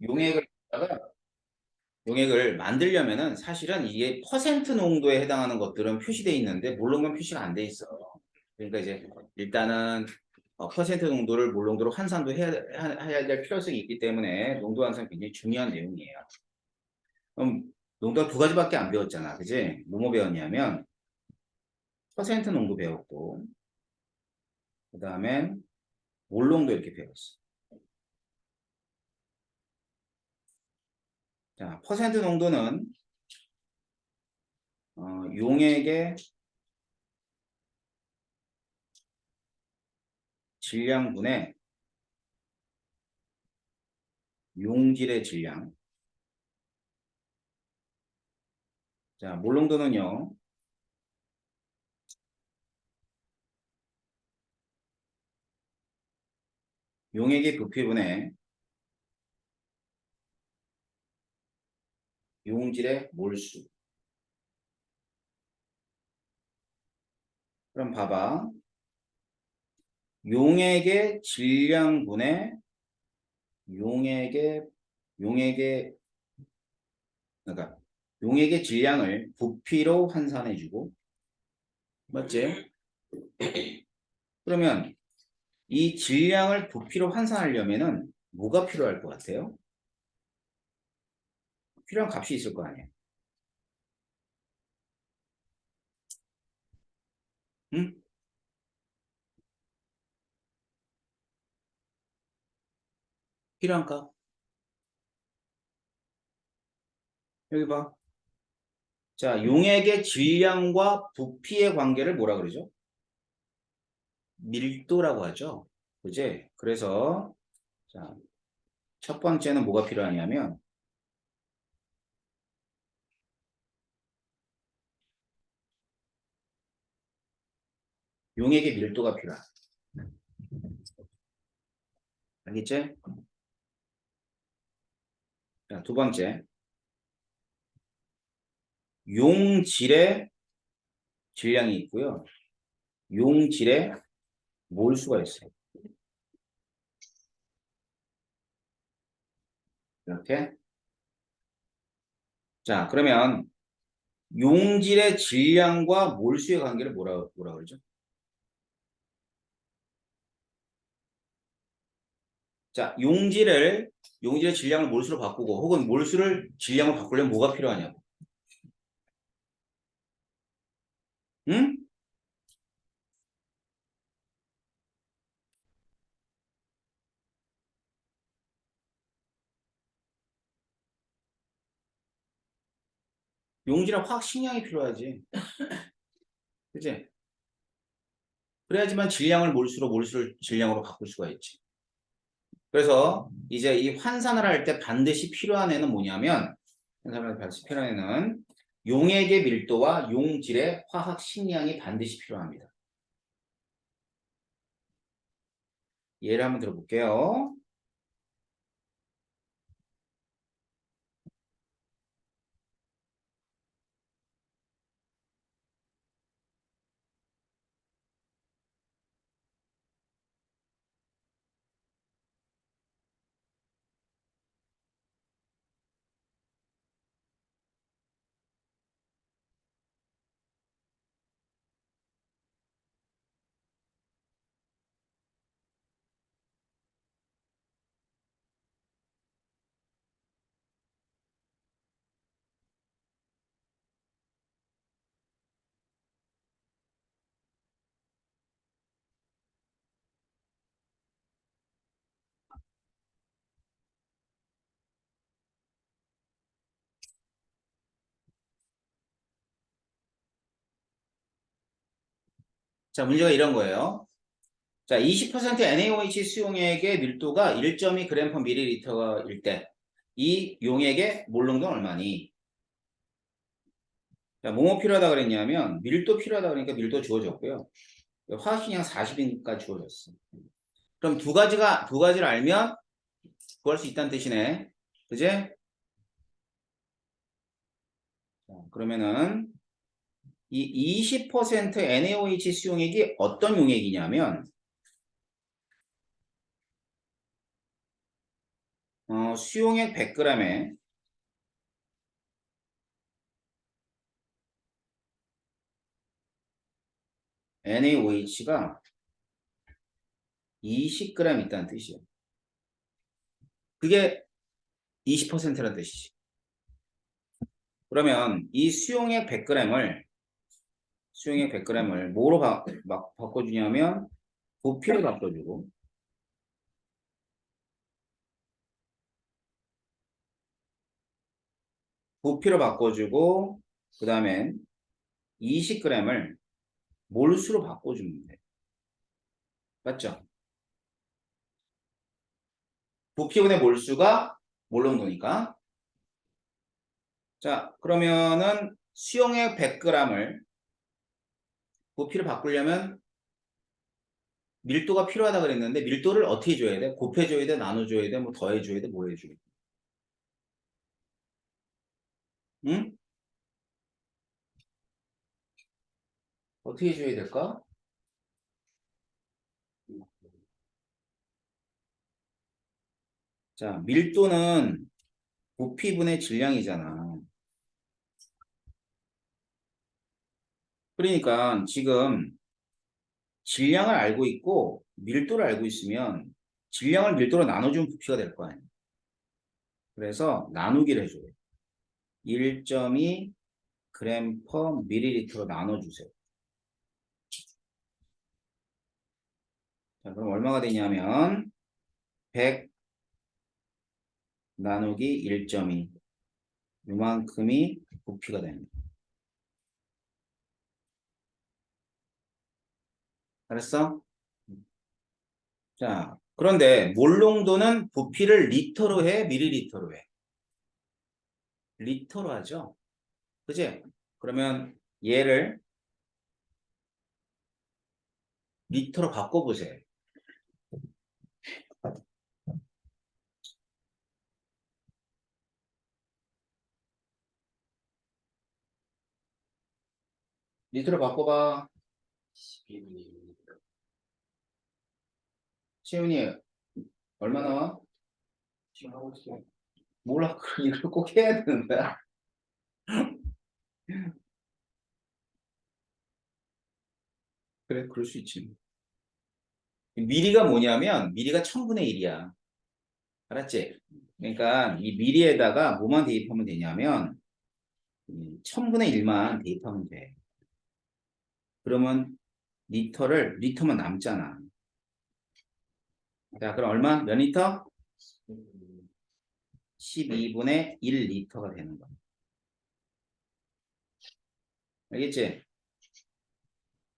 용액을 용액을 만들려면은 사실은 이게 퍼센트 농도에 해당하는 것들은 표시되어 있는데 몰롱은 표시가 안 돼 있어. 그러니까 이제 일단은 퍼센트 농도를 몰롱도로 환산도 해야 될 필요성이 있기 때문에 농도 환산 굉장히 중요한 내용이에요. 그럼 농도가 두 가지밖에 안 배웠잖아, 그지? 뭐뭐 배웠냐면 퍼센트 농도 배웠고, 그 다음엔 몰롱도 이렇게 배웠어. 자, 퍼센트 농도는 용액의 질량분의 용질의 질량. 자, 몰롱도는요. 용액의 부피분의 용질의 몰수. 그럼 봐봐. 용액의 질량분의 용액의 그러니까 용액의 질량을 부피로 환산해주고, 맞지? 그러면 이 질량을 부피로 환산하려면은 뭐가 필요할 것 같아요? 필요한 값이 있을 거 아니에요. 응? 필요한 값. 여기 봐. 자, 용액의 질량과 부피의 관계를 뭐라 그러죠? 밀도라고 하죠. 그지? 그래서 자, 첫 번째는 뭐가 필요하냐면 용액의 밀도가 필요하다. 알겠지? 자, 두 번째. 용질의 질량이 있고요. 용질의 몰수가 있어요. 이렇게. 자, 그러면 용질의 질량과 몰수의 관계를 뭐라 그러죠? 자, 용질의 질량을 몰수로 바꾸고 혹은 몰수를 질량으로 바꾸려면 뭐가 필요하냐고. 응? 용질은 화학 식량이 필요하지. 그치? 그래야지만 질량을 몰수로 몰수를 질량으로 바꿀 수가 있지. 그래서 이제 이 환산을 할 때 반드시 필요한 애는 뭐냐면 환산을 할 때 반드시 필요한 애는 용액의 밀도와 용질의 화학 식량이 반드시 필요합니다. 예를 한번 들어볼게요. 자, 문제가 이런 거예요. 자, 20% NaOH 수용액의 밀도가 1.2g/ml일 때 이 용액의 몰롱도는 얼마니? 자, 뭐뭐 필요하다 그랬냐면 밀도 필요하다 그러니까 밀도 주어졌고요. 화학식량 40인까지 주어졌어. 그럼 두 가지를 알면 구할 수 있다는 뜻이네. 그지? 자, 그러면은 이 20% NaOH 수용액이 어떤 용액이냐면 수용액 100g에 NaOH가 20g 있다는 뜻이에요. 그게 20%라는 뜻이지. 그러면 이 수용액 100g을 뭐로 바꿔주냐면 부피로 바꿔주고, 그 다음엔 20g을 몰수로 바꿔주면 돼. 맞죠? 부피분의 몰수가 몰농도니까. 자, 그러면은 수용액 100g을 부피를 바꾸려면 밀도가 필요하다 그랬는데 밀도를 어떻게 줘야 돼? 곱해줘야 돼? 나눠줘야 돼? 뭐 더해줘야 돼? 뭐 해줘야 돼? 응? 어떻게 해줘야 될까? 자, 밀도는 부피분의 질량이잖아. 그러니까 지금 질량을 알고 있고 밀도를 알고 있으면 질량을 밀도로 나눠주면 부피가 될 거 아니야. 그래서 나누기를 해줘요. 1.2 g per ml로 나눠주세요. 자, 그럼 얼마가 되냐면 100 나누기 1.2 이만큼이 부피가 됩니다. 알았어? 자, 그런데 몰농도는 부피를 리터로 해, 밀리리터로 해? 리터로 하죠. 그지? 그러면 얘를 리터로 바꿔보세요. 리터로 바꿔봐. 시윤이 얼마 나와? 지금 하고 있어. 몰라, 이걸 꼭 해야 되는 거야? 그래, 그럴 수 있지. 미리가 뭐냐면 미리가 1000분의 1이야. 알았지? 그러니까 이 미리에다가 뭐만 대입하면 되냐면 1000분의 1만 대입하면 돼. 그러면 리터만 남잖아. 자, 그럼 얼마? 몇 리터? 12분의 1리터가 되는 거야. 알겠지?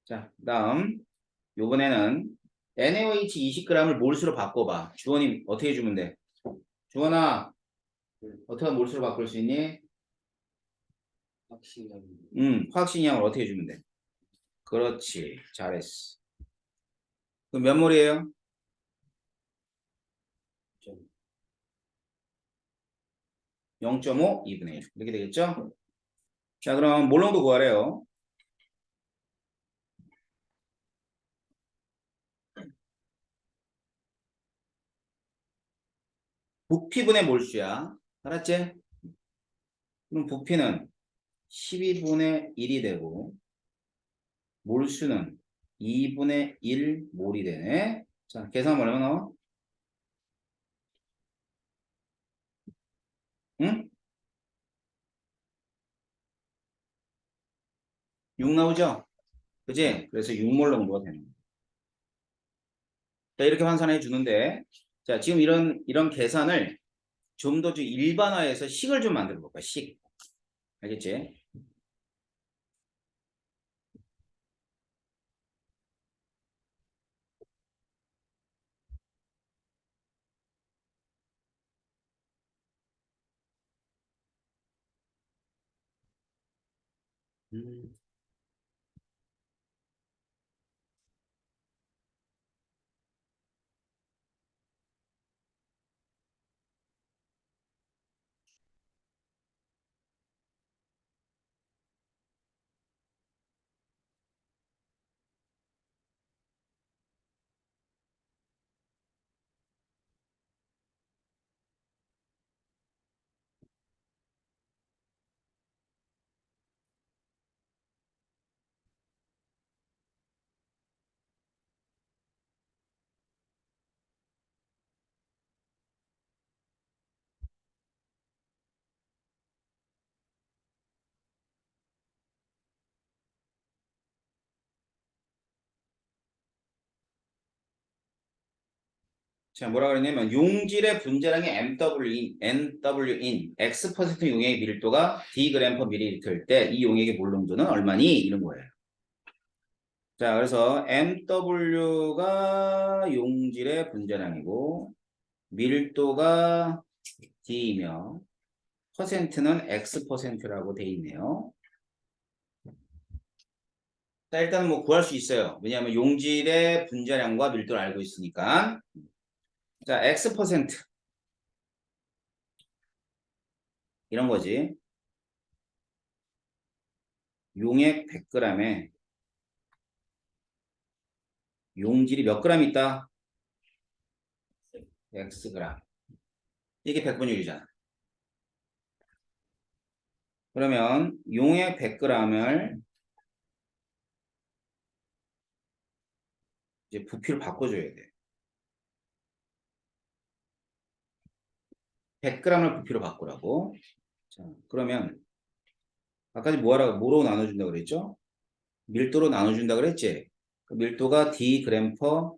자, 다음 요번에는 NaOH 20g을 몰수로 바꿔봐. 주원이 어떻게 해주면 돼? 주원아, 어떻게 하면 몰수로 바꿀 수 있니? 화학식량을 어떻게 해주면 돼? 그렇지, 잘했어. 그럼 몇 몰이에요? 0.5, 2분의 1. 이렇게 되겠죠? 자, 그럼 몰농도 구하래요. 부피분의 몰수야. 알았지? 그럼 부피는 12분의 1이 되고 몰수는 2분의 1 몰이 되네. 자, 계산하면 얼마 나와? 응? 6 나오죠? 그지? 그래서 6몰 정도가 되는 거야. 자, 이렇게 환산해 주는데, 자, 지금 이런 계산을 좀 더 일반화해서 식을 좀 만들어 볼까? 식. 알겠지? 음. 자, 뭐라 그랬냐면 용질의 분자량이 NW인 X% 용액 밀도가 Dg/ml 때 이 용액의 몰농도는 얼마니? 이런 거예요. 자, 그래서 MW가 용질의 분자량이고 밀도가 D이며 퍼센트는 X%라고 돼 있네요. 자, 일단 뭐 구할 수 있어요. 왜냐하면 용질의 분자량과 밀도를 알고 있으니까. 자, X% 이런 거지. 용액 100g에 용질이 몇 g 있다? Xg. 이게 100분율이잖아. 그러면 용액 100g을 이제 부피로 바꿔줘야 돼. 100g을 부피로 바꾸라고. 자, 그러면 아까 뭐로 나눠준다 그랬죠? 밀도로 나눠준다 그랬지? 그 밀도가 D g/ml야.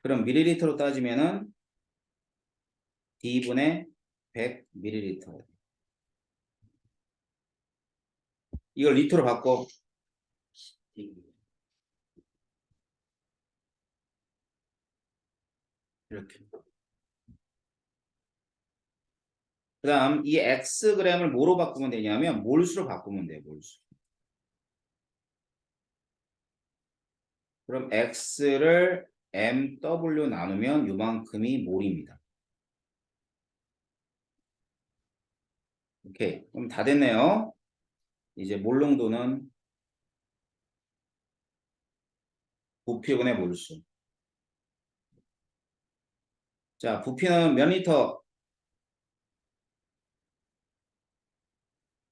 그럼 밀리리터로 따지면은 D분의 100ml. 이걸 리터로 바꿔. 이렇게. 그 다음 이 Xg을 뭐로 바꾸면 되냐면 몰수로 바꾸면 돼. 몰수. 그럼 X를 MW 나누면 요만큼이 몰입니다. 오케이. 그럼 다 됐네요. 이제 몰농도는 부피분의 몰수. 자, 부피는 몇 리터?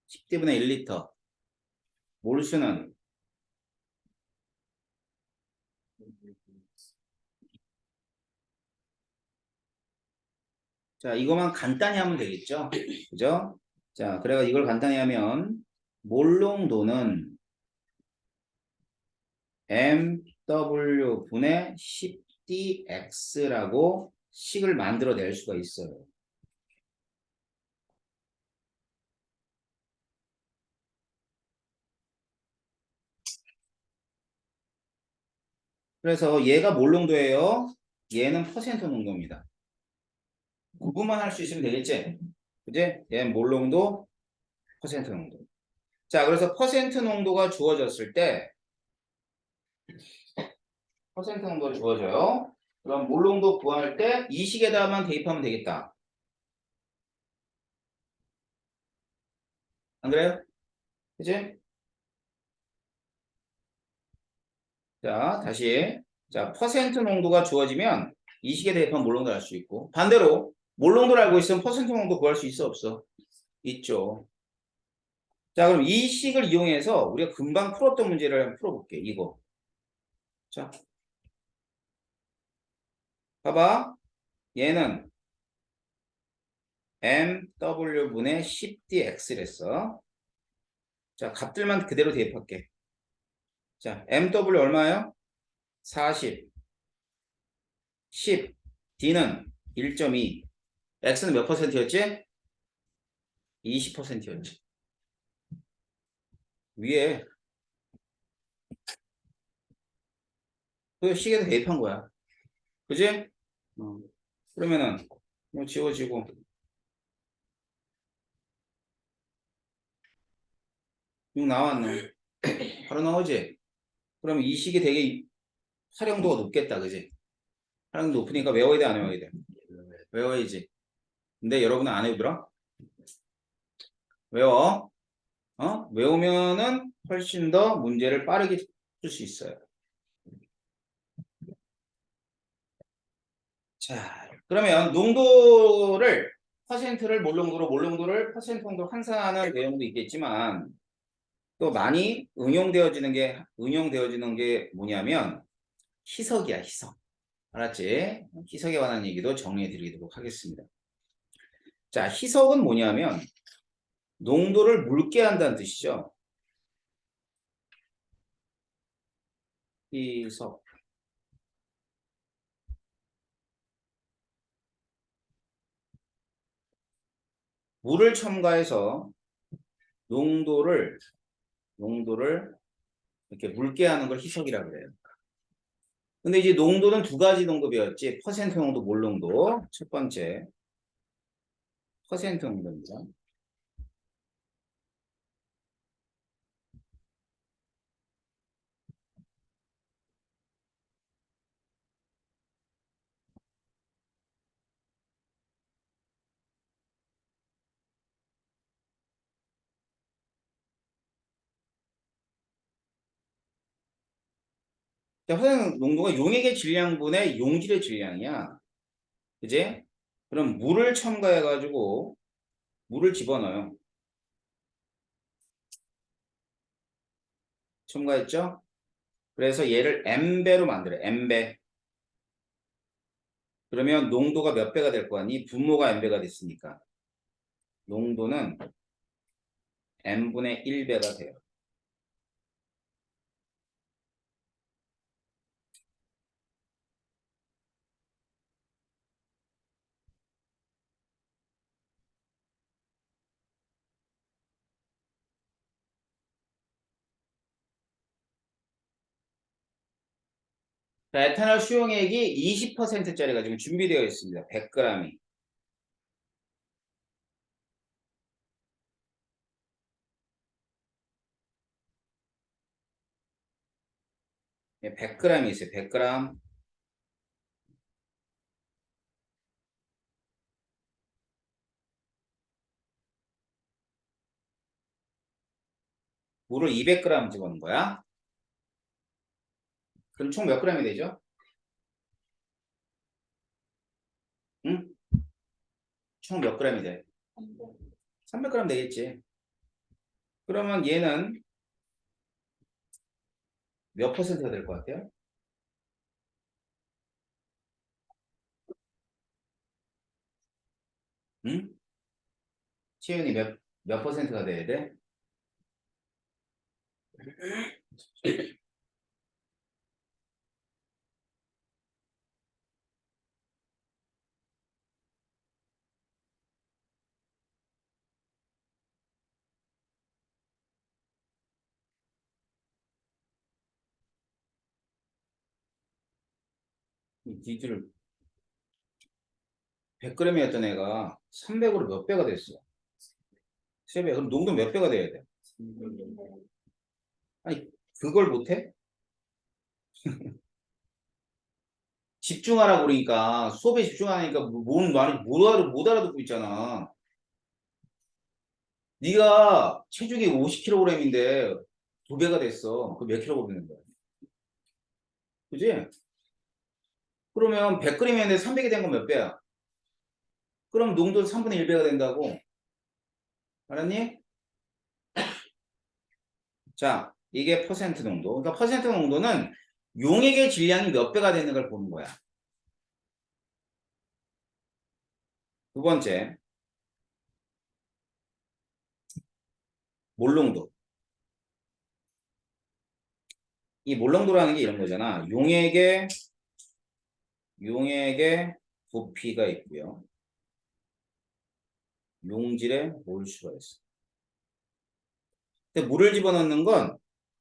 10D분의 1리터. 몰수는 자, 이거만 간단히 하면 되겠죠? 그죠? 자, 그래가 이걸 간단히 하면 몰농도는 MW분의 10dx라고 식을 만들어낼 수가 있어요. 그래서 얘가 몰농도예요. 얘는 퍼센트 농도입니다. 구분만 할 수 있으면 되겠지? 그지? 얘는 몰농도, 퍼센트 농도. 자, 그래서 퍼센트 농도가 주어졌을 때 퍼센트 농도가 주어져요. 그럼 몰농도 구할 때 이 식에다만 대입하면 되겠다. 안 그래요? 그지? 자, 다시. 자, 퍼센트 농도가 주어지면 이 식에 대입하면 몰농도를 알 수 있고 반대로 몰농도를 알고 있으면 퍼센트 농도 구할 수 있어 없어? 있죠. 자, 그럼 이 식을 이용해서 우리가 금방 풀었던 문제를 한번 풀어볼게. 이거. 자, 봐봐. 얘는 MW분의 10dx랬어. 자, 값들만 그대로 대입할게. 자, MW 얼마예요? 40, 10, D는 1.2, X는 몇 퍼센트였지? 20%였지. 위에 그 식에다 대입한 거야. 그지? 그러면은 뭐 지워지고 이거 나왔네. 바로 나오지? 그럼 이 식이 되게 활용도가 높겠다. 그지? 활용도 높으니까 외워야 돼, 안 외워야 돼? 외워야지. 근데 여러분은 안 외우더라? 외워. 외우면은 훨씬 더 문제를 빠르게 풀 수 있어요. 자, 그러면 농도를 퍼센트를 몰농도로 몰농도를 퍼센트 정도로 환산하는 내용도 있겠지만 또 많이 응용되어지는 게 뭐냐면 희석이야, 희석. 알았지? 희석에 관한 얘기도 정리해 드리도록 하겠습니다. 자, 희석은 뭐냐면 농도를 묽게 한다는 뜻이죠. 희석. 물을 첨가해서 농도를 이렇게 묽게 하는 걸 희석이라 그래요. 근데 이제 농도는 두 가지 농도 배웠지. 퍼센트 농도, 몰 농도. 첫 번째 퍼센트 농도입니다. 자, 퍼센트 농도가 용액의 질량분의 용질의 질량이야. 그지? 그럼 물을 첨가해가지고 물을 집어넣어요. 첨가했죠? 그래서 얘를 M배로 만들어요. M배. 그러면 농도가 몇 배가 될 거 아니? 분모가 M배가 됐으니까. 농도는 N분의 1배가 돼요. 자, 에탄올 수용액이 20%짜리가 지금 준비되어 있습니다. 100g이. 100g이 있어요. 100g. 물을 200g 집어넣는 거야. 그럼 총 몇 g이 되죠? 응? 총 몇 g이 돼? 300g 되겠지. 그러면 얘는 몇 퍼센트가 될 것 같아요? 응? 치윤이 몇 퍼센트가 돼야 돼? 니들 100g이었던 애가 300으로 몇 배가 됐어? 3배. 그럼 농도 몇 배가 돼야 돼? 아니, 그걸 못해? 집중하라고 그러니까 수업에 집중하니까 뭔 말이 못 알아듣고 있잖아. 네가 체중이 50kg인데 2배가 됐어. 그 몇 킬로그램 되는 거야? 그지? 그러면 100g이었는데 300이 된 건 몇 배야? 그럼 농도 3분의 1배가 된다고. 알았니? 자, 이게 퍼센트 농도. 그러니까 퍼센트 농도는 용액의 질량이 몇 배가 되는 걸 보는 거야. 두 번째, 몰농도. 이 몰농도라는 게 이런 거잖아. 용액의 부피가 있고요. 용질의 몰수가 있어. 근데 물을 집어넣는 건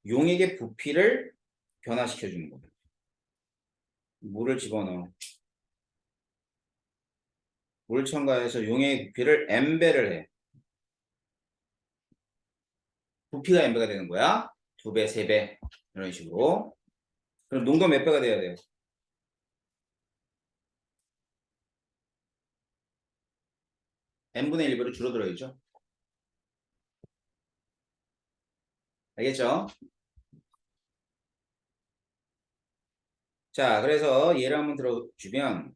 용액의 부피를 변화시켜 주는 거예요. 물을 집어넣어. 물 첨가해서 용액의 부피를 M배를 해. 부피가 M배가 되는 거야. 2배, 3배. 이런 식으로. 그럼 농도 몇 배가 돼야 돼요? N분의 1배로 줄어들어야죠. 알겠죠? 자, 그래서 예를 한번 들어주면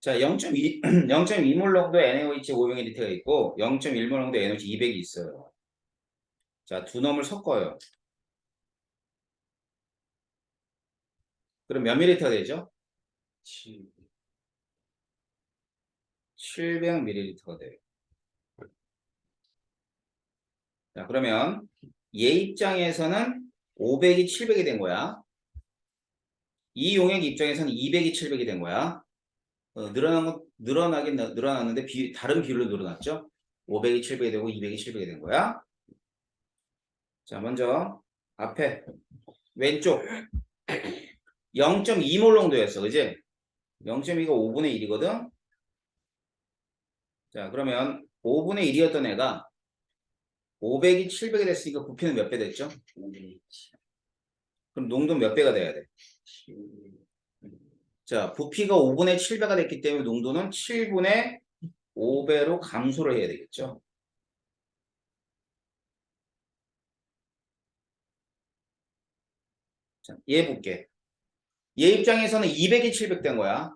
자, 0.2, 0.2몰 정도 NaOH 500ml가 있고 0.1몰 정도 NaOH 200이 있어요. 자, 두 놈을 섞어요. 그럼 몇 ml가 되죠? 700ml가 돼요. 자, 그러면 얘 입장에서는 500이 700이 된 거야. 이 용액 입장에서는 200이 700이 된 거야. 늘어나긴 늘어났는데 다른 비율로 늘어났죠? 500이 700이 되고 200이 700이 된 거야. 자, 먼저 앞에 왼쪽 0.2몰 정도였어. 그지? 0.2가 5분의 1이거든? 자, 그러면 5분의 1이었던 애가 500이 700이 됐으니까 부피는 몇 배 됐죠? 그럼 농도는 몇 배가 돼야 돼? 자, 부피가 5분의 7배가 됐기 때문에 농도는 7분의 5배로 감소를 해야 되겠죠? 자, 얘 볼게. 얘 입장에서는 200이 700 된 거야.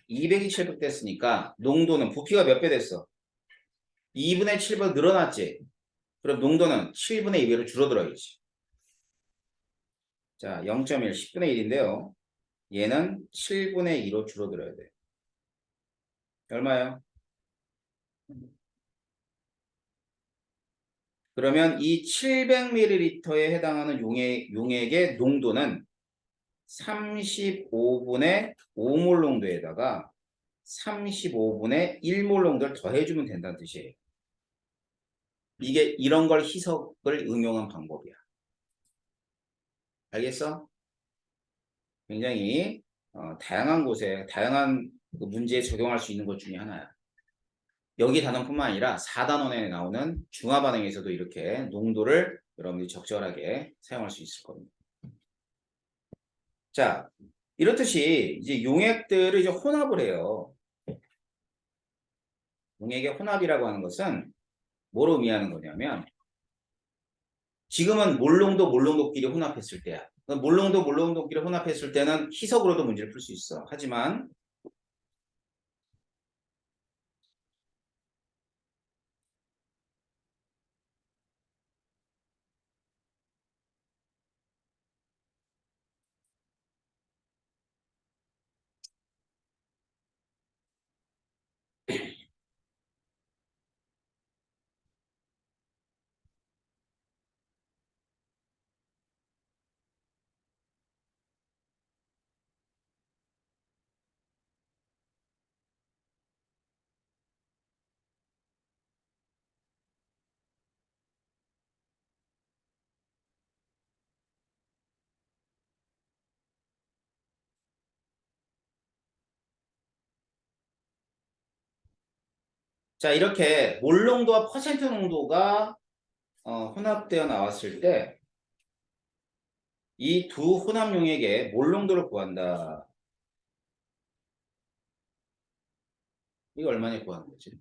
200이 700 됐으니까 농도는 부피가 몇 배 됐어? 2분의 7배 늘어났지? 그럼 농도는 7분의 2배로 줄어들어야지. 자, 0.1, 10분의 1인데요. 얘는 7분의 2로 줄어들어야 돼. 얼마예요? 그러면 이 700ml에 해당하는 용액의 농도는 35분의 5몰 농도에다가 35분의 1몰 농도를 더해주면 된다는 뜻이에요. 이게 이런 걸 희석을 응용한 방법이야. 알겠어? 굉장히 다양한 곳에 다양한 그 문제에 적용할 수 있는 것 중에 하나야. 여기 단원뿐만 아니라 4단원에 나오는 중화반응에서도 이렇게 농도를 여러분들이 적절하게 사용할 수 있을 겁니다. 자, 이렇듯이 이제 용액들을 이제 혼합을 해요. 용액의 혼합이라고 하는 것은 뭘 의미하는 거냐면 지금은 몰농도끼리 혼합했을 때야. 몰농도끼리 혼합했을 때는 희석으로도 문제를 풀 수 있어. 하지만 자, 이렇게 몰농도와 퍼센트 농도가 혼합되어 나왔을 때 이 두 혼합 용액의 몰농도를 구한다. 이거 얼마나 구하는 거지?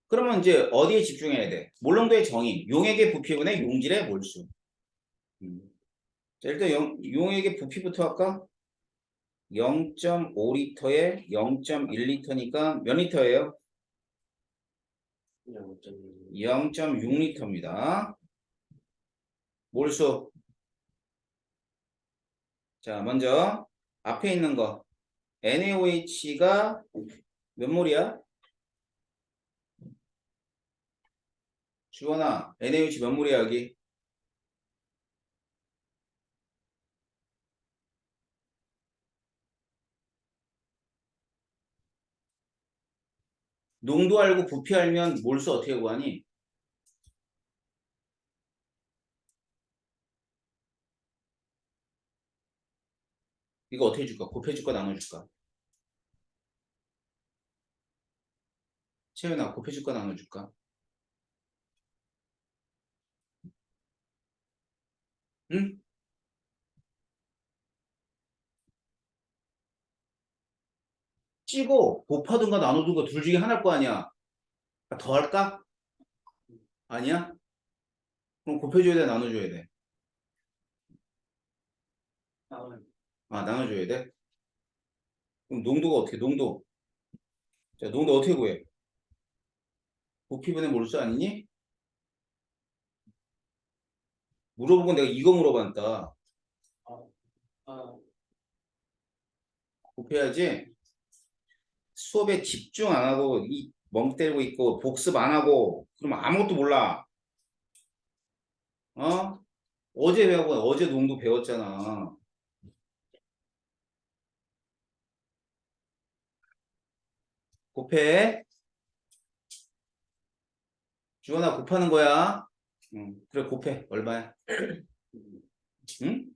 그러면 이제 어디에 집중해야 돼? 몰농도의 정의, 용액의 부피분의 용질의 몰수. 자, 일단 용액의 부피부터 할까? 0.5리터에 0.1리터니까 몇 리터예요? 0.6리터입니다. 몰수. 자, 먼저 앞에 있는 거 NaOH가 몇 몰이야? 주원아, NaOH 몇 몰이야 여기? 농도 알고 부피 알면 몰수 어떻게 구하니? 이거 어떻게 줄까? 곱해줄까 나눠줄까? 채윤아, 곱해줄까 나눠줄까? 응? 찌고 곱하든가 나누든가 둘 중에 하나일 거 아니야. 더 할까? 아니야? 그럼 곱해줘야 돼, 나눠줘야 돼? 아, 나눠줘야 돼? 그럼 농도가 어떻게, 농도? 자, 농도 어떻게 구해? 부피분의 몰수 아니니? 물어보고 내가 이거 물어봤다. 곱해야지. 수업에 집중 안 하고 멍 때리고 있고 복습 안 하고 그러면 아무것도 몰라. 어? 어제 배우고 어제 농도 배웠잖아. 곱해. 주원아 곱하는 거야. 응. 그래 곱해. 얼마야? 응?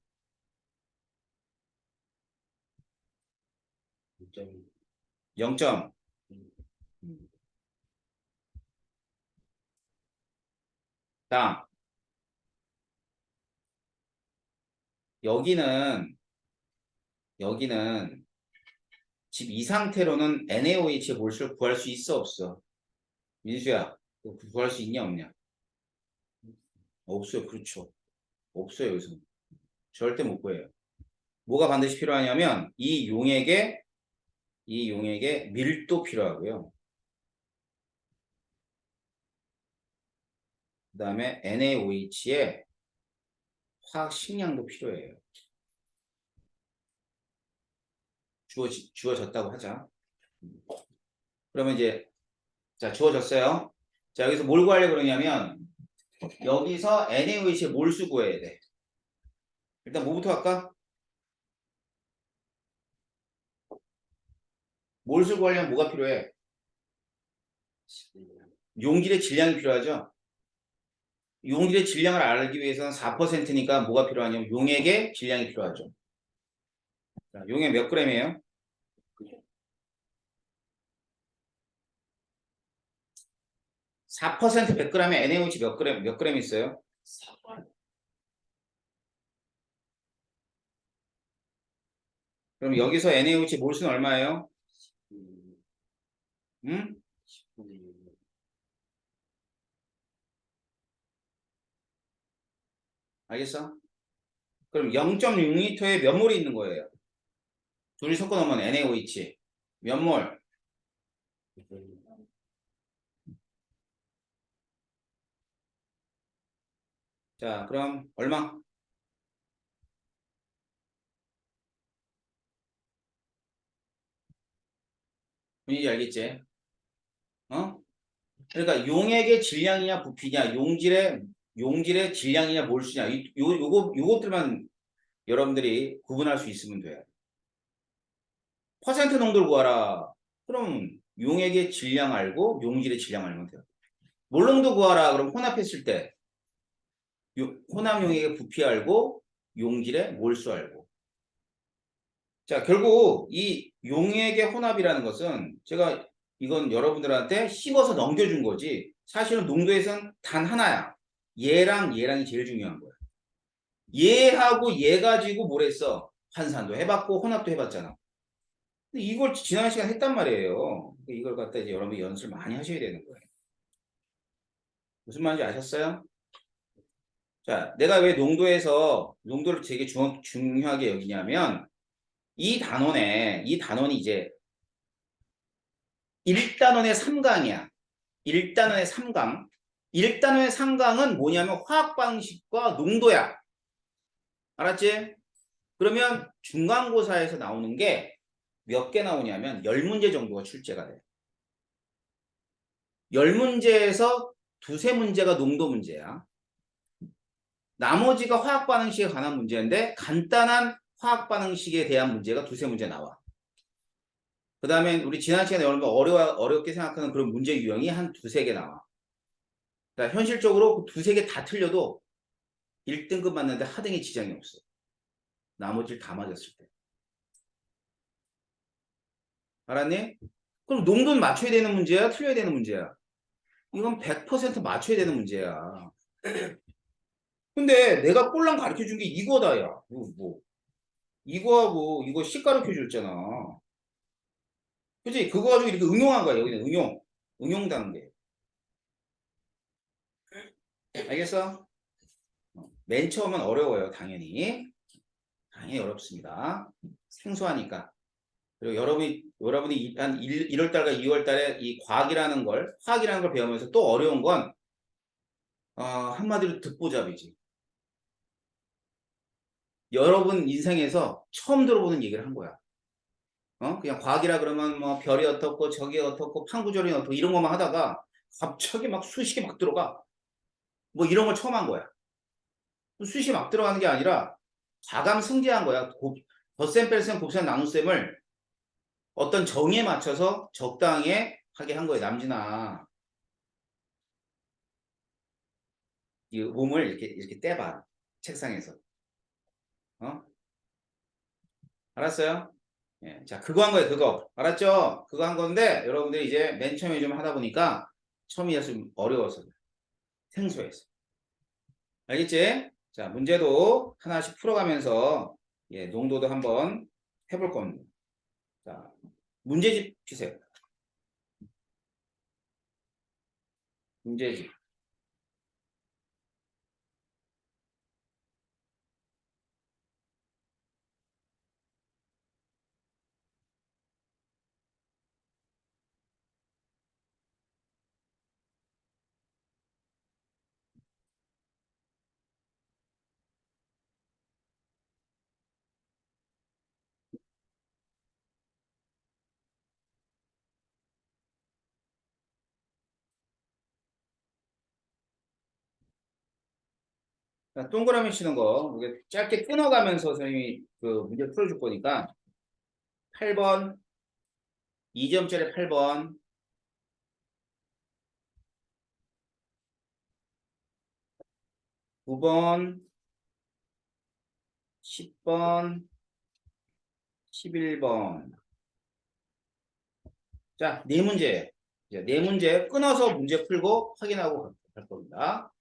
0점. 다음. 여기는 집 이 상태로는 NaOH의 몰수를 구할 수 있어 없어? 민수야, 너 구할 수 있냐 없냐? 없어요. 그렇죠. 없어요. 여기서 절대 못 구해요. 뭐가 반드시 필요하냐면 이 용액에 밀도 필요하고요. 그 다음에 NaOH의 화학 식량도 필요해요. 주어졌다고 하자. 그러면 이제 자 주어졌어요. 자 여기서 뭘 구하려고 그러냐면 여기서 NaOH의 몰수 구해야 돼. 일단 뭐부터 할까? 몰수 구하려면 뭐가 필요해? 용질의 질량이 필요하죠. 용질의 질량을 알기 위해서는 4%니까 뭐가 필요하냐면 용액의 질량이 필요하죠. 자, 용액 몇 g이에요? 4% 100g에 NaOH 몇 g 있어요? 그럼 여기서 NaOH 몰수는 얼마예요? 응? 알겠어? 그럼 0.6리터에 몇 몰이 있는 거예요? 둘이 섞어 놓으면 NaOH 몇 몰? 자, 그럼 얼마? 분위기 알겠지? 어? 그러니까 용액의 질량이냐 부피냐, 용질의 질량이냐 몰수냐, 요것들만 여러분들이 구분할 수 있으면 돼요. 퍼센트 농도를 구하라. 그럼 용액의 질량 알고 용질의 질량 알면 돼요. 몰농도 구하라. 그럼 혼합했을 때 혼합 용액의 부피 알고 용질의 몰수 알고. 자, 결국 이 용액의 혼합이라는 것은 제가 이건 여러분들한테 씹어서 넘겨준 거지 사실은 농도에선 단 하나야. 얘랑 얘랑이 제일 중요한 거야. 얘하고 얘 가지고 뭘 했어? 환산도 해봤고 혼합도 해봤잖아. 근데 이걸 지난 시간 했단 말이에요. 이걸 갖다 이제 여러분이 연습을 많이 하셔야 되는 거예요. 무슨 말인지 아셨어요? 자, 내가 왜 농도를 되게 중요하게 여기냐면 이 단원이 이제 1단원의 3강이야. 1단원의 3강. 1단원의 3강은 뭐냐면 화학 방식과 농도야. 알았지? 그러면 중간고사에서 나오는 게 몇 개 나오냐면 10문제 정도가 출제가 돼. 10문제에서 두세 문제가 농도 문제야. 나머지가 화학 반응식에 관한 문제인데 간단한 화학 반응식에 대한 문제가 두세 문제 나와. 그 다음에 우리 지난 시간에 여러분 어렵게 생각하는 그런 문제 유형이 한 두세 개 나와. 그러니까 현실적으로 그 두세 개 다 틀려도 1등급 맞는데 하등의 지장이 없어. 나머지를 다 맞았을 때. 알았니? 그럼 농도는 맞춰야 되는 문제야? 틀려야 되는 문제야? 이건 100% 맞춰야 되는 문제야. 근데 내가 꼴랑 가르쳐 준 게 이거다, 야. 이거하고 이거 식 가르쳐 줬잖아. 그치? 그거 가지고 이렇게 응용한 거야. 여기는 응용 단계. 알겠어? 맨 처음은 어려워요. 당연히 어렵습니다. 생소하니까. 그리고 여러분이 한 1월 달과 2월 달에 이 화학이라는 걸 배우면서 또 어려운 건 한마디로 듣보잡이지. 여러분 인생에서 처음 들어보는 얘기를 한 거야. 그냥 과학이라 그러면 뭐 별이 어떻고 저기 어떻고 판구절이 어떻고 이런 것만 하다가 갑자기 막 수식이 막 들어가. 뭐 이런 걸 처음 한 거야. 수식이 막 들어가는 게 아니라 과감 승계한 거야. 덧셈, 뺄셈, 곱셈, 나눗셈을 어떤 정의에 맞춰서 적당히 하게 한 거예요. 남진아, 이 몸을 이렇게 떼봐. 책상에서. 어? 알았어요? 예. 자, 그거 한 거예요. 그거. 알았죠? 그거 한 건데 여러분들이 이제 맨 처음에 좀 하다 보니까 처음이라 좀 어려워서 생소해서. 알겠지? 자, 문제도 하나씩 풀어가면서 농도도 한번 해볼 겁니다. 자, 문제집 주세요. 문제집. 자, 동그라미 치는 거 이게 짧게 끊어가면서 선생님이 그 문제 풀어줄 거니까 8번, 2점짜리 8번, 9번, 10번, 11번. 자, 네 문제. 이제 네 문제 끊어서 문제 풀고 확인하고 갈 겁니다.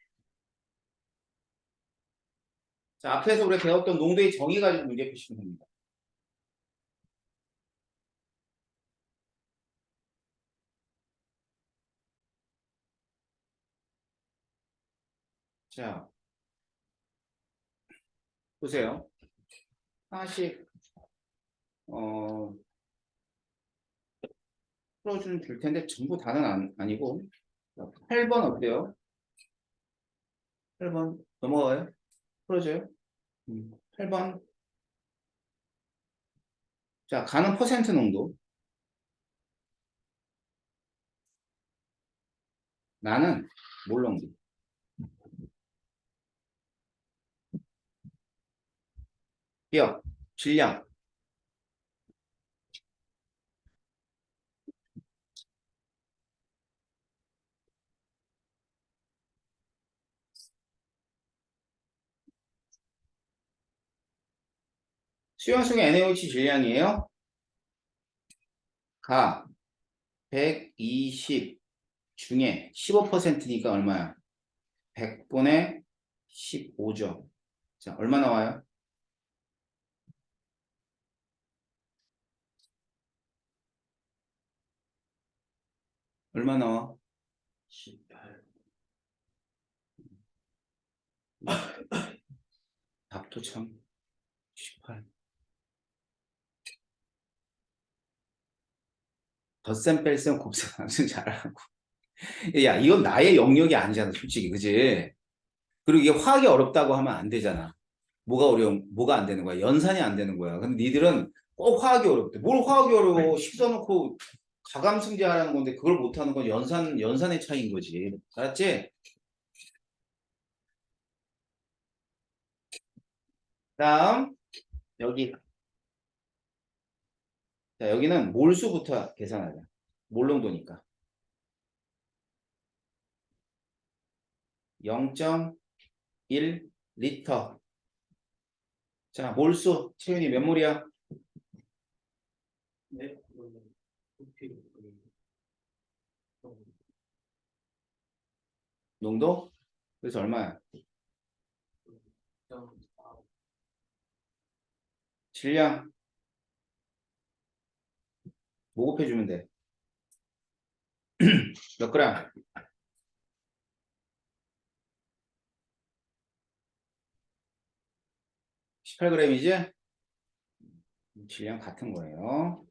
자, 앞에서 우리가 배웠던 농도의 정의 가지고 문제 푸시면 됩니다. 자, 보세요. 하나씩 어, 풀어주면 될 텐데 전부 다는 아니고 8번 어때요? 8번 넘어가요? 풀어줘요? 8번. 자, 가는 퍼센트 농도. 나는 몰롱도. 기억, 질량. 수용성의 NaOH 질량이에요. 가 120 중에 15%니까 얼마야? 100분의 15죠. 자, 얼마 나와요? 얼마 나와? 18. 답도 참 18. 덧셈 뺄셈 곱셈 나눗셈 잘하고. 야, 이건 나의 영역이 아니잖아, 솔직히. 그지? 그리고 이게 화학이 어렵다고 하면 안 되잖아. 뭐가 안 되는 거야? 연산이 안 되는 거야. 근데 니들은 꼭 화학이 어렵대. 뭘 화학이 어려워? 식 써놓고 가감승제하라는 건데 그걸 못하는 건 연산의 차이인 거지. 알았지? 다음, 여기. 자, 여기는 몰수부터 계산하자. 몰농도니까. 0.1 리터. 자, 몰수. 채윤이 몇 몰이야? 네. 농도? 그래서 얼마야? 질량. 뭐 곱해주면 돼? 몇 그램? 18g이지? 질량 같은 거예요.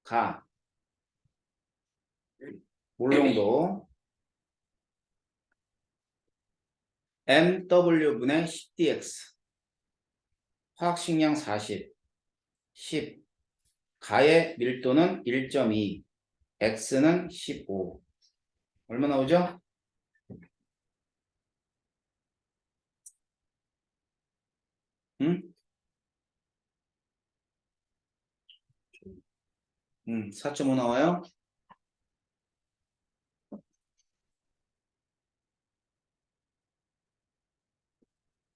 가. 몰롱도 MW분의 10dx. 화학식량 40. 10. 가의 밀도는 1.2. x는 15. 얼마 나오죠? 응? 4.5 나와요?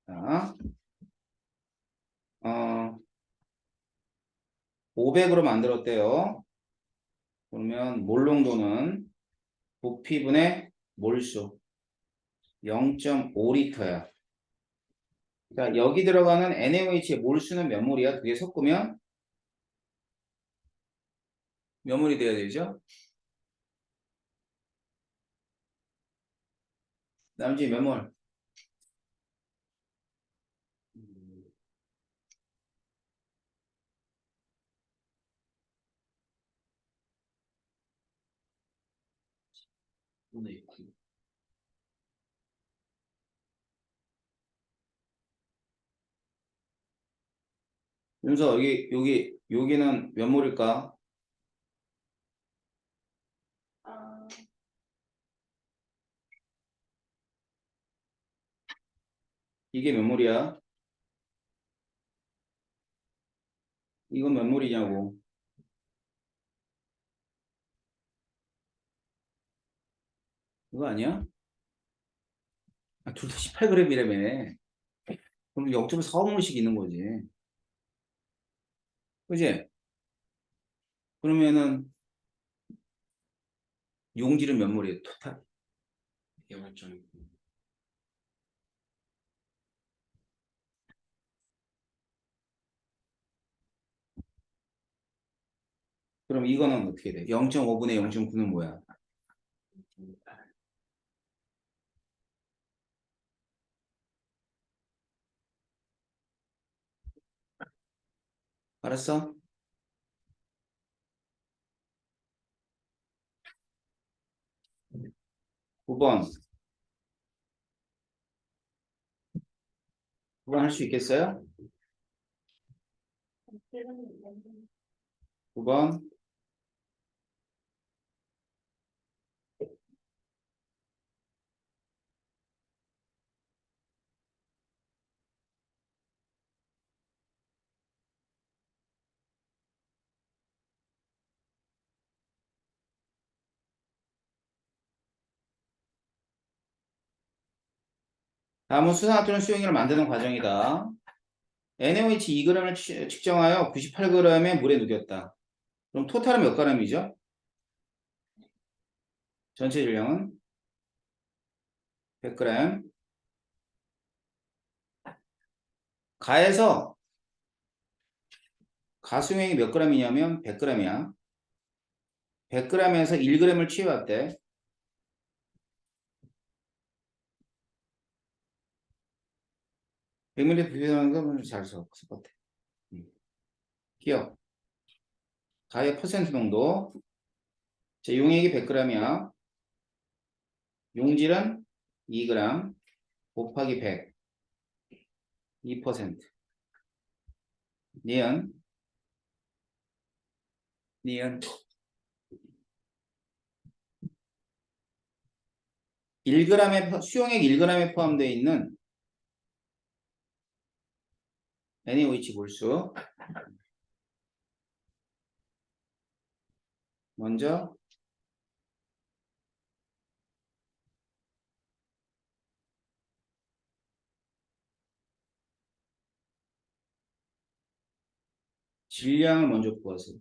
자, 500으로 만들었대요. 그러면 몰농도는 부피분의 몰수 0.5리터야. 자, 여기 들어가는 NaOH의 몰수는 몇 몰이야? 두 개 섞으면 몇 몰이 돼야 되죠? 남지 몇 몰? 윤서 여기는 몇 몰일까? 이게 몇 몰이야? 이건 몇 몰이냐고. 이거 아니야? 아, 둘 다 18g이라며. 그럼 0.45몰씩 있는 거지. 그지? 그러면은 용질은 몇 몰이에요? 토탈? 0.2. 그럼 이거는 어떻게 돼? 0.5분의 0.9는 뭐야? 알았어? 9번. 9번 할 수 있겠어요? 9번. 다음은 수산화토는 수용액을 만드는 과정이다. NaOH 2g을 측정하여 98g의 물에 녹였다. 그럼 토탈은 몇 g이죠? 전체 질량은 100g. 가에서 가수용액이 몇 g이냐면 100g이야. 100g에서 1g을 취해왔대. 100ml 부피라는 건 잘 썼을 것 같아. 기억. 가의 퍼센트 농도. 자, 용액이 100g이야. 용질은 2g 곱하기 100. 2%. 니은. 니은. 1g에 수용액 1g에 포함되어 있는 NaOH 몰수. 먼저 질량을 먼저 구하세요.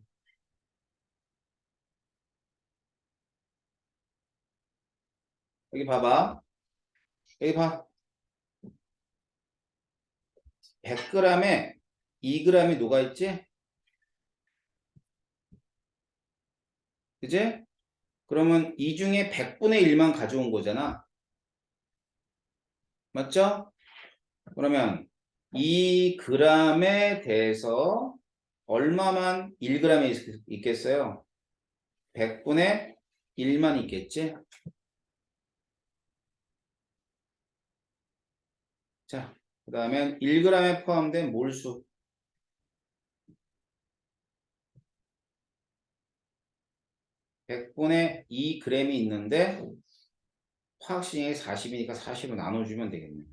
여기 봐봐. 여기 봐. 100g에 2g이 녹아있지? 그지? 그러면 이 중에 100분의 1만 가져온 거잖아. 맞죠? 그러면 2g에 대해서 얼마만 1g에 있겠어요? 100분의 1만 있겠지? 자, 그 다음에 1g에 포함된 몰수. 100분의 2g이 있는데 화학식량이 40이니까 40으로 나눠주면 되겠네.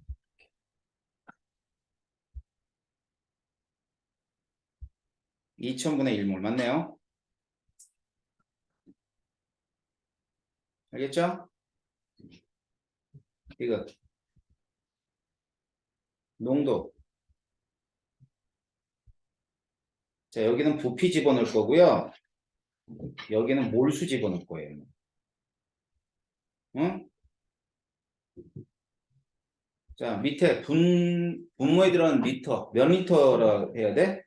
2000분의 1몰 맞네요. 알겠죠? 이거 농도. 자, 여기는 부피 집어넣을 거고요. 여기는 몰수 집어넣을 거예요. 응? 자, 밑에 분모에 들어가는 리터. 몇 리터라 해야 돼?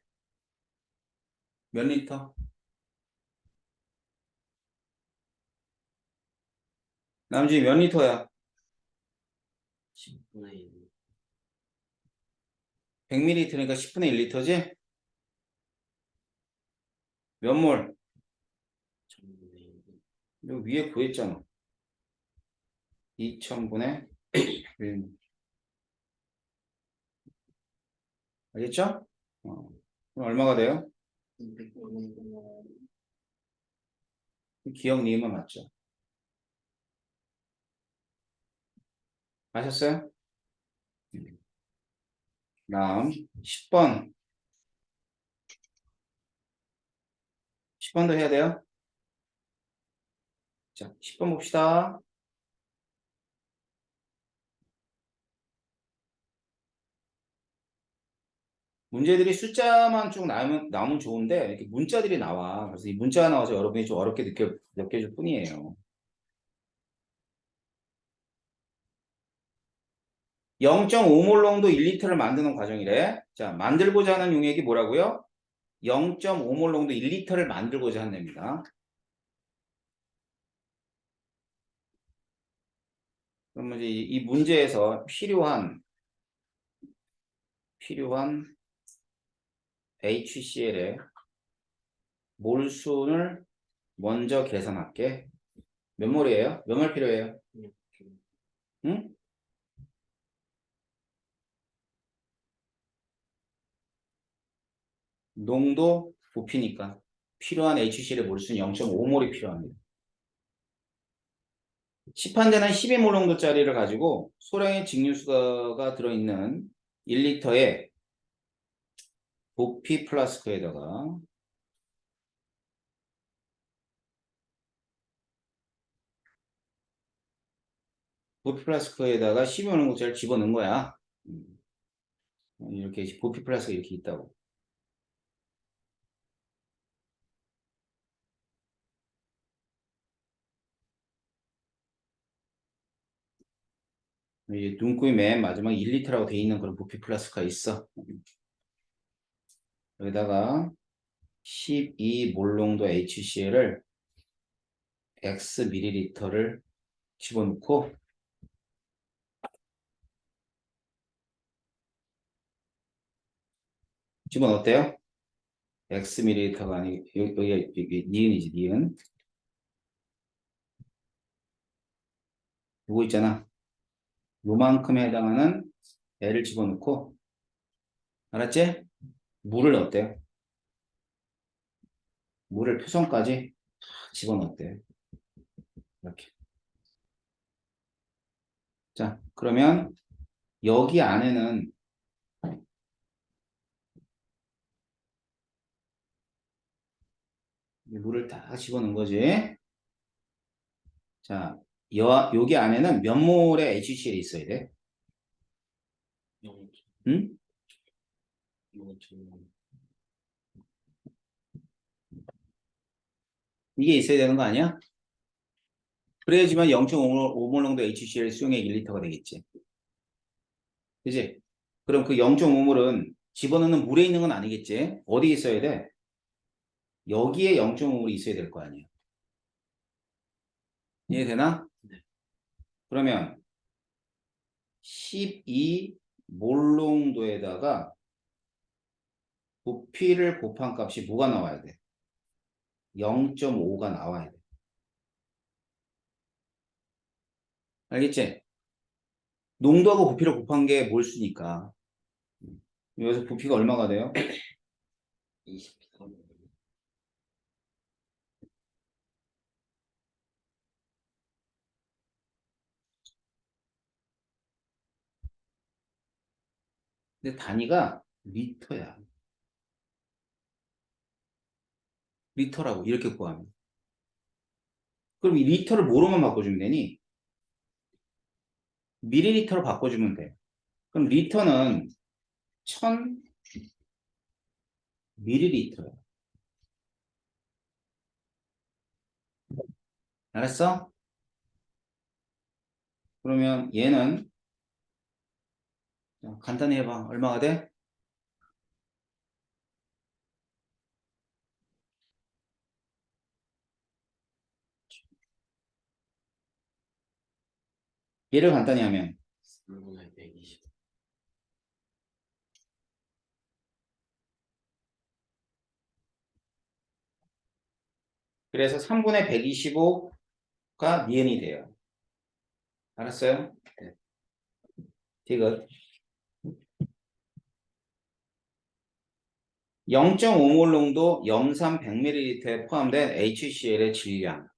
몇 리터? 남준이 몇 리터야? 10분의 1. 100ml니까 10분의 1리터지? 몇 몰? 1000분의 1. 여기 위에 구했잖아. 2000분의 1. 알겠죠? 그럼 얼마가 돼요? 100분의 기억 니은만 맞죠? 아셨어요? 다음 10번. 10번도 해야 돼요? 자, 10번 봅시다. 문제들이 숫자만 쭉 나오면 좋은데 이렇게 문자들이 나와. 그래서 이 문자가 나와서 여러분이 좀 어렵게 느껴질 뿐이에요. 0.5몰 농도 1리터를 만드는 과정이래. 자, 만들고자 하는 용액이 뭐라고요? 0.5몰 농도 1리터를 만들고자 한답니다. 그러면 이제 이 문제에서 필요한 HCl의 몰수를 먼저 계산할게. 몇 몰이에요? 몇 몰 필요해요? 1. 응? 농도 부피니까 필요한 HCl의 몰수는 0.5몰이 필요합니다. 시판되는 12몰 농도짜리를 가지고 소량의 직류수가 들어있는 1리터의 부피 플라스크에다가 부피 플라스크에다가 12몰 농도짜리를 집어넣은 거야. 이렇게 부피 플라스크가 이렇게 있다고. 이제 눈구이 맨 마지막 1리터라고 돼 있는 그런 부피 플라스크가 있어. 여기다가 12몰 농도 HCl을 X 밀리리터를 집어넣고 집어넣었대요. X 밀리리터가 아니고 여기 니은이지 니은. 이거 있잖아. 요만큼에 해당하는 L을 집어넣고 알았지? 물을 넣었대요. 물을 표성까지 집어넣었대요. 이렇게. 자, 그러면 여기 안에는 물을 다 집어넣은 거지. 자, 여기 안에는 몇 몰의 HCl이 있어야 돼? 0. 응? 0. 이게 있어야 되는 거 아니야? 그래야지만 0.5몰 정도 HCl 수용액 1리터가 되겠지. 그지? 그럼 그 0.5몰은 집어넣는 물에 있는 건 아니겠지? 어디에 있어야 돼? 여기에 0.5몰이 있어야 될 거 아니야. 이해되나? 네. 그러면 12몰 농도에다가 부피를 곱한 값이 뭐가 나와야 돼? 0.5가 나와야 돼. 알겠지? 농도하고 부피를 곱한 게 몰수니까. 여기서 부피가 얼마가 돼요? 23. 근데 단위가 리터야. 리터라고 이렇게 구하면. 그럼 이 리터를 뭐로만 바꿔주면 되니? 미리리터로 바꿔주면 돼. 그럼 리터는 1000 미리리터야. 알았어? 그러면 얘는 자, 간단히 해봐. 얼마가 돼? 얘를 간단히 하면 3분의 120. 그래서 3분의 125가 니은이 돼요. 알았어요? 네. 디귿. 0.5몰 농도 염산 100ml에 포함된 HCl의 질량.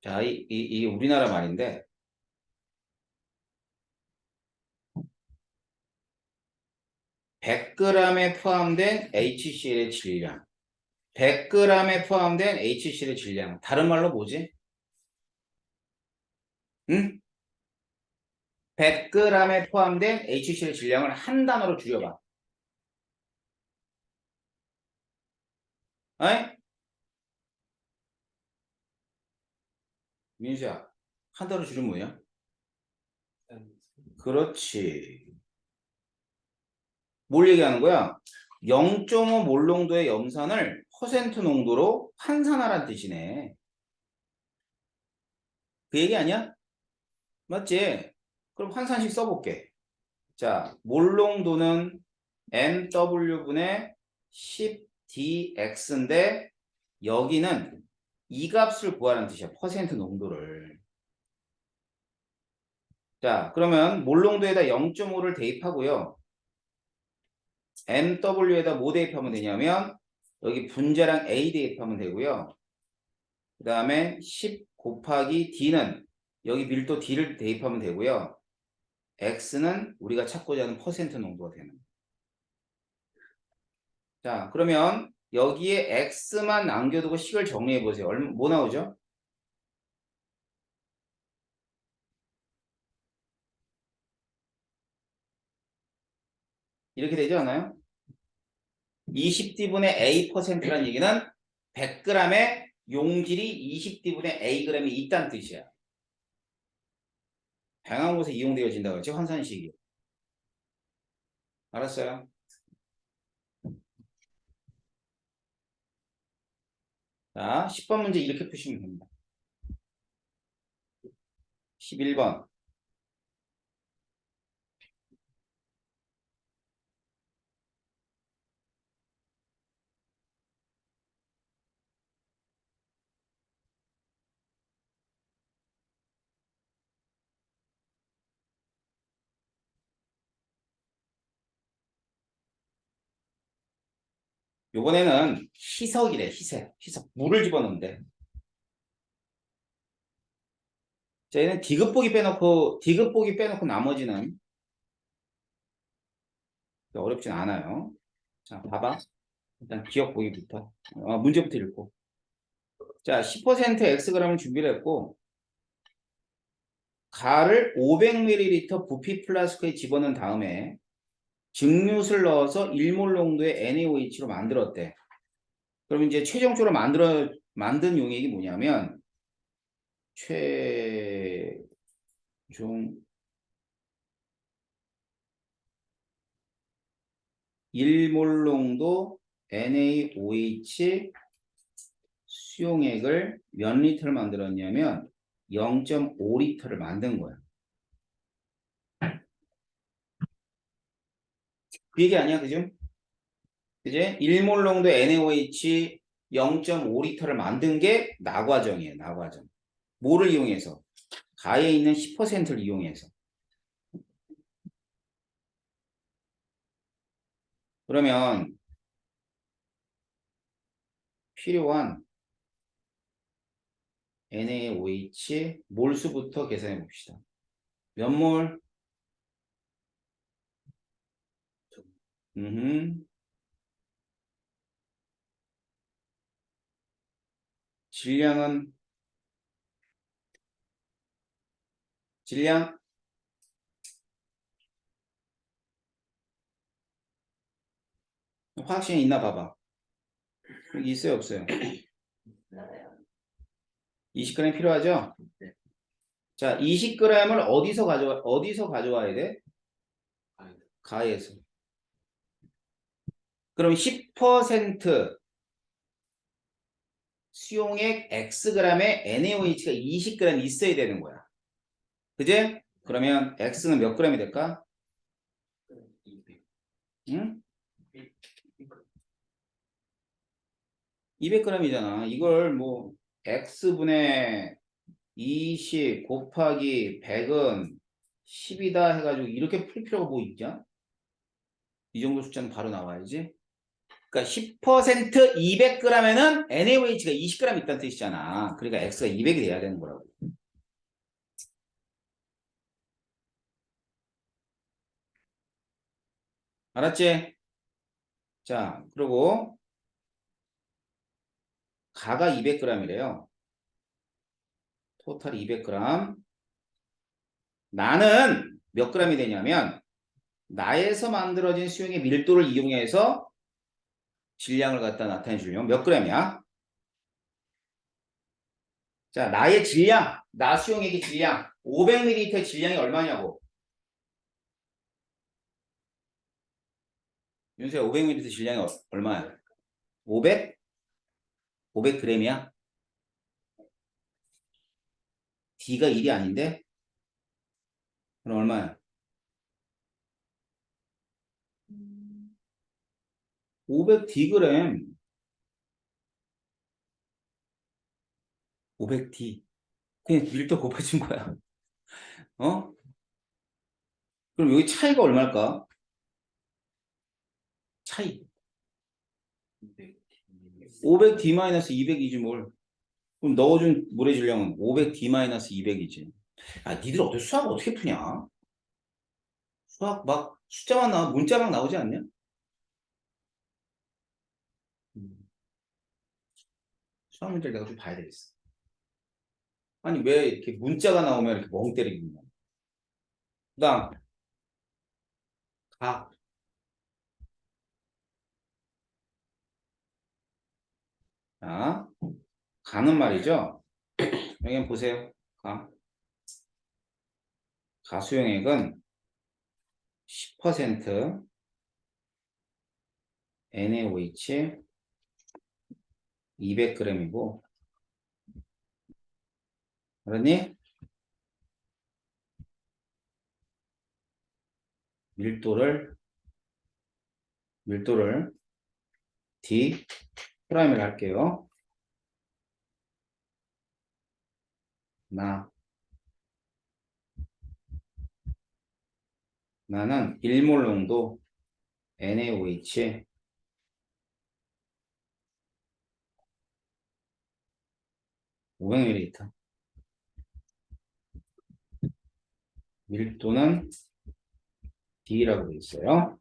자, 이게 우리나라 말인데 100g에 포함된 HCl의 질량. 100g에 포함된 HCl의 질량. 다른 말로 뭐지? 응? 100g에 포함된 HCl의 질량을 한 단어로 줄여봐. 어이? 민수야, 한 단어로 줄이면 뭐야? 그렇지. 뭘 얘기하는 거야? 0.5 몰농도의 염산을 퍼센트 농도로 환산하라는 뜻이네. 그 얘기 아니야? 맞지? 그럼 환산식 써볼게. 자, 몰농도는 MW분의 10dx인데 여기는 이 값을 구하라는 뜻이야. 퍼센트 농도를. 자, 그러면 몰농도에다 0.5를 대입하고요. MW에다 뭐 대입하면 되냐면 여기 분자량 A 대입하면 되고요. 그 다음에 10 곱하기 D는 여기 밀도 D를 대입하면 되고요. X는 우리가 찾고자 하는 퍼센트 농도가 되는 거예요. 자, 그러면 여기에 X만 남겨두고 식을 정리해 보세요. 뭐 나오죠? 이렇게 되지 않아요? 20D분의 A%란 얘기는 100g의 용질이 20D분의 Ag이 있다는 뜻이야. 다양한 곳에 이용되어진다고 했지, 환산식이. 알았어요? 자, 10번 문제 이렇게 푸시면 됩니다. 11번. 요번에는 희석이래, 희석. 희석. 물을 집어넣는데. 자, 얘는 디귿보기 빼놓고 나머지는 어렵진 않아요. 자, 봐봐. 일단 기억 보기부터. 문제부터 읽고. 자, 10% Xg을 준비를 했고, 가를 500ml 부피 플라스크에 집어넣은 다음에 증류수를 넣어서 1몰 농도의 NaOH로 만들었대. 그럼 이제 최종적으로 만든 용액이 뭐냐면, 최종 1몰 농도 NaOH 수용액을 몇 리터를 만들었냐면 0.5리터를 만든 거야. 그 얘기 아니야, 그죠? 그지? 1몰 농도 NaOH 0.5리터를 만든 게 나과정이에요, 나과정. 뭐를 이용해서? 가에 있는 10%를 이용해서. 그러면 필요한 NaOH 몰수부터 계산해 봅시다. 몇 몰? 음, 질량은 질량 화학식이 있나 봐봐. 여기 있어요, 없어요? 20g 필요하죠? 네. 자, 20g을 어디서 가져와야 돼? 아, 가에서. 그럼 10% 수용액 Xg에 NaOH가 20g 있어야 되는 거야. 그지? 그러면 X는 몇 g이 될까? 200. 응? 200g이잖아. 이걸 뭐 X분의 20 곱하기 100은 10이다 해가지고 이렇게 풀 필요가 뭐 있냐? 이 정도 숫자는 바로 나와야지. 그러니까 10% 200g에는 NaOH가 20g 있다는 뜻이잖아. 그러니까 X가 200이 돼야 되는 거라고. 알았지? 자, 그리고 가가 200g이래요. 토탈 200g. 나는 몇 g이 되냐면 나에서 만들어진 수용의 밀도를 이용해서 질량을 갖다 나타내 주려면 몇 g이야? 자, 나의 질량, 나 수용액의 질량, 500ml의 질량이 얼마냐고. 윤수야, 500ml 질량이 얼마야? 500? 500g이야? D가 1이 아닌데? 그럼 얼마야? 500D. 500D. 그냥 밀도 곱해준 거야. 어? 그럼 여기 차이가 얼마일까? 차이. 200. 500D-200이지 뭘. 그럼 넣어준 물의 질량은 500D-200이지. 아, 니들 어떻게 수학 어떻게 푸냐? 수학 막 숫자만 나와, 문자만 나오지 않냐? 수학 문제를 내가 좀 봐야 되겠어. 아니, 왜 이렇게 문자가 나오면 이렇게 멍 때리겠냐? 그 다음, 가. 자, 가는 말이죠. 여기 한번 보세요. 가. 가수용액은 10% NaOH 200g이고, 그러니 밀도를 D 프라임을 할게요. 나는 1몰 농도 NaOH 500ml. 밀도는 D라고 되어 있어요.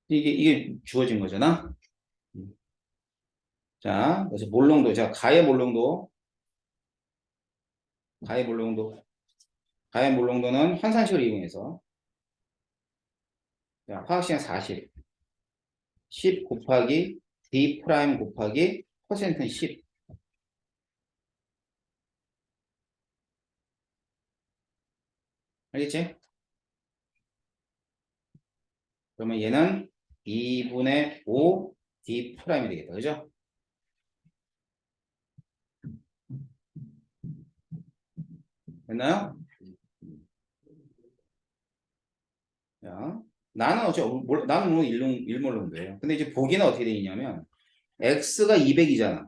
이게 주어진 거잖아. 자, 그래서 몰농도, 자, 가의 몰농도는 환산식을 이용해서, 자, 화학시간 40, 10 곱하기 D 프라임 곱하기 퍼센트는 10. 알겠지? 그러면 얘는 2분의 5 D 프라임이 되겠다. 그죠? 됐나요? 자, 나는 나는 뭐 일몰론도예요. 근데 이제 보기는 어떻게 돼 있냐면 x가 200이잖아.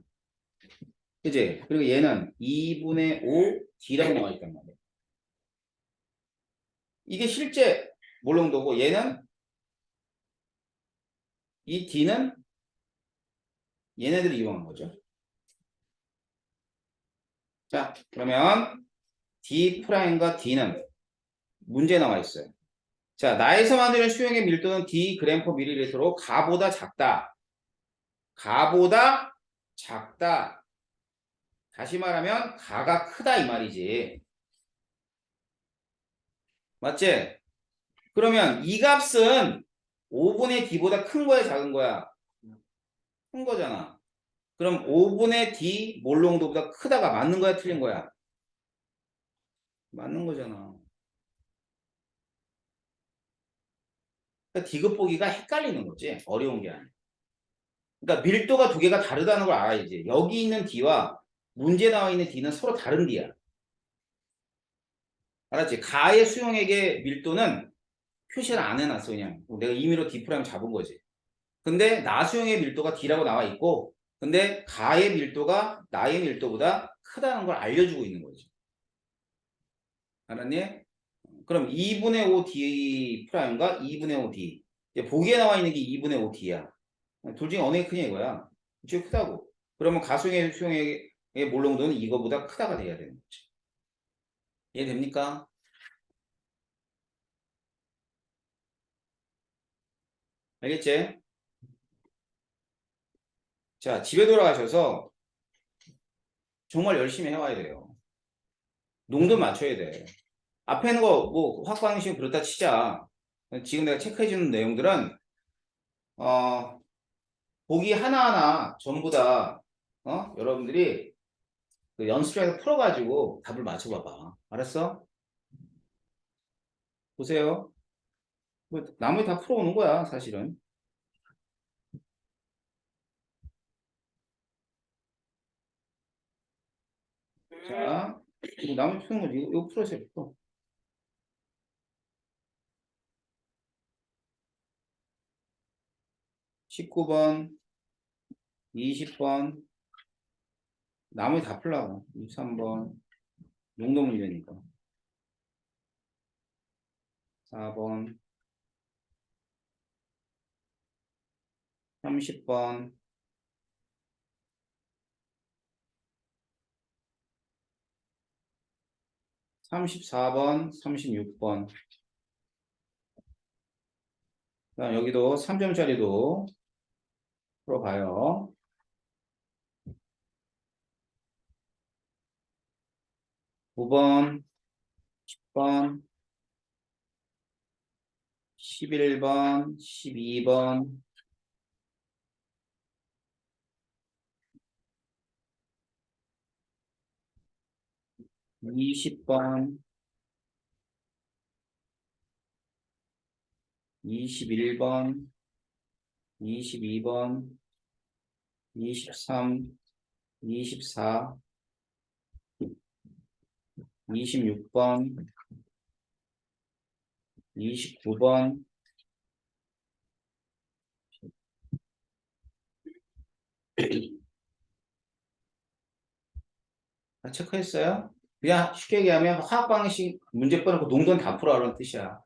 그지? 그리고 얘는 2분의 5 d라고 나와 있단 말이야. 이게 실제 몰롱도고 얘는 이 d는 얘네들이 이용한 거죠. 자, 그러면 d 프라임과 d는 문제 나와 있어요. 자, 나에서 만드는 수용의 밀도는 d 그램 퍼 밀리리터로 가보다 작다. 가보다 작다. 다시 말하면 가가 크다 이 말이지. 맞지? 그러면 이 값은 5분의 d보다 큰 거야, 작은 거야? 큰 거잖아. 그럼 5분의 d 몰롱도보다 크다가 맞는 거야, 틀린 거야? 맞는 거잖아. 그러니까 디귿 보기가 헷갈리는 거지. 어려운 게 아니야. 그러니까 밀도가 두 개가 다르다는 걸 알아야지. 여기 있는 d와 문제 나와 있는 d는 서로 다른 d야. 알았지? 가의 수용액의 밀도는 표시를 안 해놨어, 그냥. 내가 임의로 d 프라임 잡은 거지. 근데 나 수용의 밀도가 d라고 나와 있고, 근데 가의 밀도가 나의 밀도보다 크다는 걸 알려주고 있는 거지. 알았니? 그럼 2분의 5 d 프라임과 2분의 5 d. 이제 보기에 나와 있는 게 2분의 5 d야. 둘 중에 어느 게 크냐 이거야. 제일 크다고. 그러면 가수용의 수용의 몰롱도는 이거보다 크다가 돼야 되는 거지. 이해됩니까? 알겠지? 자, 집에 돌아가셔서 정말 열심히 해와야 돼요. 농도 맞춰야 돼. 앞에 있는 거 뭐 확방식 그렇다 치자. 지금 내가 체크해주는 내용들은 보기 하나하나 전부 다 여러분들이 그 연습장에서 풀어가지고 답을 맞춰봐봐. 알았어? 보세요. 뭐 나머지 다 풀어오는 거야 사실은. 자, 나머지 푸는 거지. 이거 풀어서 풀어. 19번, 20번, 나머지 다 풀라고. 23번, 용도 문제니까. 4번, 30번, 34번, 36번. 그다음 여기도 3점짜리도 풀어봐요. 9번, 10번, 11번, 12번, 20번, 21번, 22번, 23, 24, 26번, 29번, 다 체크했어요? 그냥 쉽게 얘기하면 화학 방식 문제 푸는 농도는 다 풀어라는 뜻이야.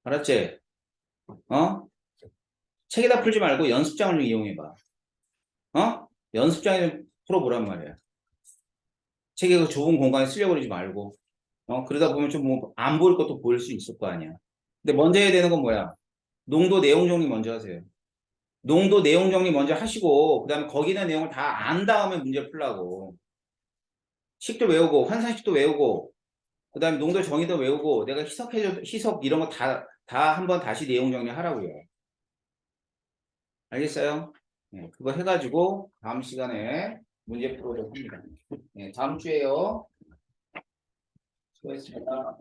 알았지? 어? 책에다 풀지 말고 연습장을 좀 이용해봐. 어? 연습장에 좀 풀어보란 말이야. 책에 그 좁은 공간에 쓸려버리지 말고. 그러다 보면 좀 뭐 안 보일 것도 보일 수 있을 거 아니야. 근데 먼저 해야 되는 건 뭐야? 농도 내용 정리 먼저 하세요. 농도 내용 정리 먼저 하시고, 그 다음에 거기 있는 내용을 다 안 다음에 문제 풀라고. 식도 외우고, 환산식도 외우고, 그 다음에 농도 정의도 외우고, 내가 희석 이런 거 다 한번 다시 내용 정리하라고요. 알겠어요? 네, 그거 해가지고 다음 시간에 문제 풀어보도록 합니다. 네, 다음 주에요. 수고했습니다.